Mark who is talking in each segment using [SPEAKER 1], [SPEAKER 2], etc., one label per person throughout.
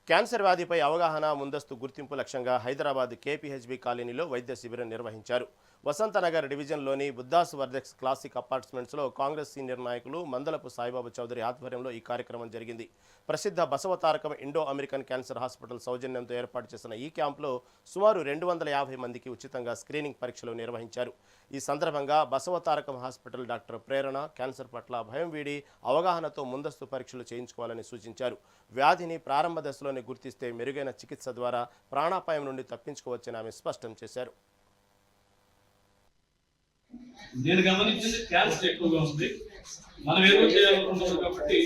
[SPEAKER 1] Cancer వ్యాధిపై అవగాహన ముందస్తు గుర్తింపు లక్ష్యంగా హైదరాబాద్ కేపీహెచ్బీ కాలనీలో వైద్య శిబిరం నిర్వహించారు. వసంతనగర్ డివిజన్లోని బుద్దాస్ వర్దెక్స్ క్లాసిక్ అపార్ట్మెంట్స్లో కాంగ్రెస్ సీనియర్ నాయకులు మందలపు సాయిబాబా చౌదరి ఆధ్వర్యంలో ఈ కార్యక్రమం జరిగింది. ప్రసిద్ధ Basavatarakam Indo American cancer hospital సౌజన్యంతో ఏర్పాటు చేసిన ఈ క్యాంపులో సుమారు 250 మందికి ఉచితంగా స్క్రీనింగ్ పరీక్షలు నిర్వహించారు. ఈ సందర్భంగా బసవతారకం హాస్పిటల్ డాక్టర్ ప్రేరణ క్యాన్సర్ పట్ల భయం వీడి అవగాహనతో ముందస్తు పరీక్షలు చేయించుకోవాలని సూచించారు. వ్యాధిని ప్రారంభ దశలోనే గుర్తిస్తే మెరుగైన చికిత్స ద్వారా ప్రాణాపాయం నుండి తప్పించుకోవచ్చని ఆమె స్పష్టం చేశారు.
[SPEAKER 2] నేను గమనించింది క్యాన్సర్ ఎక్కువగా ఉంది. మనం ఏదో చేయాలనుకుంటున్నాం కాబట్టి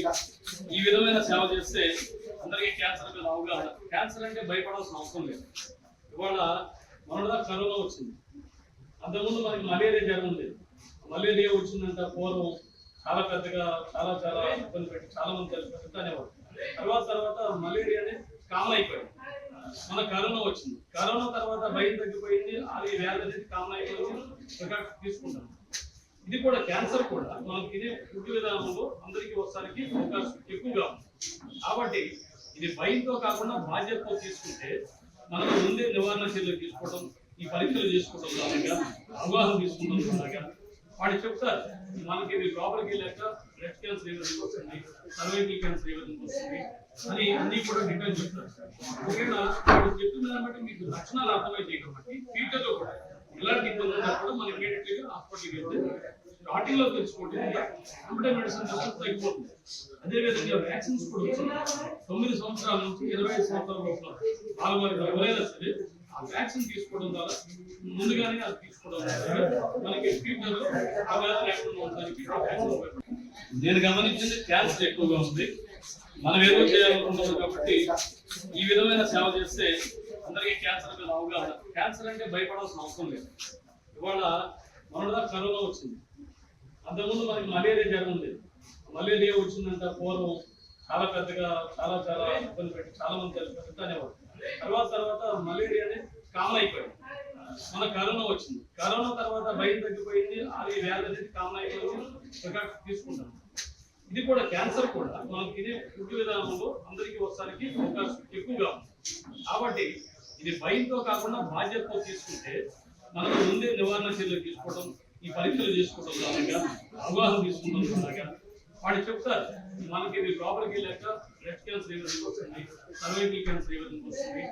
[SPEAKER 2] ఈ విధమైన సేవ చేస్తే అందరికీ క్యాన్సర్ మీద అవగాహన. క్యాన్సర్ అంటే భయపడాల్సిన అవసరం లేదు. ఇవాళ మనలో కరోనా వచ్చింది, అంతకుముందు మనకి మలేరియా జ్వరం ఉంది. మలేరియా వచ్చిందంట పూర్వం చాలా పెద్దగా చాలా ఇబ్బంది పెట్టి చాలా మంది అనేవారు. తర్వాత మలేరియానే కామన్ అయిపోయింది. మన కరోనా వచ్చింది. కరోనా తర్వాత భయం తగ్గిపోయింది. అది వ్యాధి అనేది కామన్ అయిపోయింది. తీసుకుంటాం. ఇది కూడా క్యాన్సర్ కూడా మనం తినే ఫుడ్ విధానంలో అందరికీ ఒకసారికి అవకాశం ఎక్కువగా ఉంది. కాబట్టి ఇది భయంతో కాకుండా బాధ్యతతో తీసుకుంటే మనం ముందే నివారణ చర్యలు తీసుకోవడం, ఈ పరీక్షలు చేసుకోవడం ద్వారా అవగాహన తీసుకుంటాం ద్వారా వాడు చెప్తారు మనకి ఇది లోపలికి వెళ్ళాక బ్రెస్ట్ క్యాన్సర్ ఏ విధంగా వస్తుంది, సర్వైకల్ క్యాన్సర్ ఏ విధంగా వస్తుంది అని అన్ని కూడా డీటెయిల్ చెప్తారు. ఒకవేళ వాడు చెప్పిన దాన్ని బట్టి మీకు లక్షణాలు అర్థమైతే కాబట్టి ఫ్యూచర్ లో కూడా ఎలాంటి ఇబ్బంది ఉన్నా కూడా మనం ఇమీడియట్ గా హాస్పిటల్కి వెళ్తే స్టార్టింగ్ లో తెలుసుకోండి కంప్యూటర్ మెడిసిన్ తగ్గిపోతుంది. అదేవిధంగా వ్యాక్సిన్స్ కూడా వచ్చింది. 9 సంవత్సరాల నుంచి 25 సంవత్సరాల లోపల వాళ్ళ ఎవరైనా సరే ఆ వ్యాక్సిన్ తీసుకోవడం ద్వారా ముందుగానే అది తీసుకోవడం ద్వారా మనకి ఫ్యూచర్ లో అవగాహన లేకుండా ఉండడానికి నేను గమనించింది క్యాన్సర్ ఎక్కువగా ఉంది. మనం ఏదో చేయాలనుకుంటున్నాం కాబట్టి ఈ విధమైన సేవ చేస్తే అందరికీ క్యాన్సర్ మీద అవగాహన. క్యాన్సర్ అంటే భయపడాల్సిన అవసరం లేదు. ఇవాళ మనలో కరోనా వచ్చింది, అంతకుముందు మనకి మలేరియా జ్వరం ఉంది. మలేరియా వచ్చిందంట పూర్వం చాలా పెద్దగా చాలా ఇబ్బంది పెట్టి చాలా మంది అనేవారు. తర్వాత మలేరియానే కామన్ అయిపోయింది. మన కరోనా వచ్చింది. కరోనా తర్వాత భయం తగ్గిపోయింది. అది వ్యాధి అనేది కామన్ అయిపోయింది. తీసుకుంటాం. ఇది కూడా క్యాన్సర్ కూడా మనం తినే ఫుడ్ విధానంలో అందరికీ ఒకసారికి అవకాశం ఎక్కువగా ఉంది. కాబట్టి ఇది భయంతో కాకుండా బాధ్యతతో తీసుకుంటే మనం ముందే నివారణ చర్యలు తీసుకోవడం, ఈ పరీక్షలు చేసుకోవడం ద్వారా అవగాహన తీసుకుంటాం ద్వారా వాడు చెప్తారు మనకి ఇది లోపలికి వెళ్ళాక బ్రెస్ట్ క్యాన్సర్ ఏ విధంగా వస్తుంది, సర్వైకల్ క్యాన్సర్ ఏ విధంగా వస్తుంది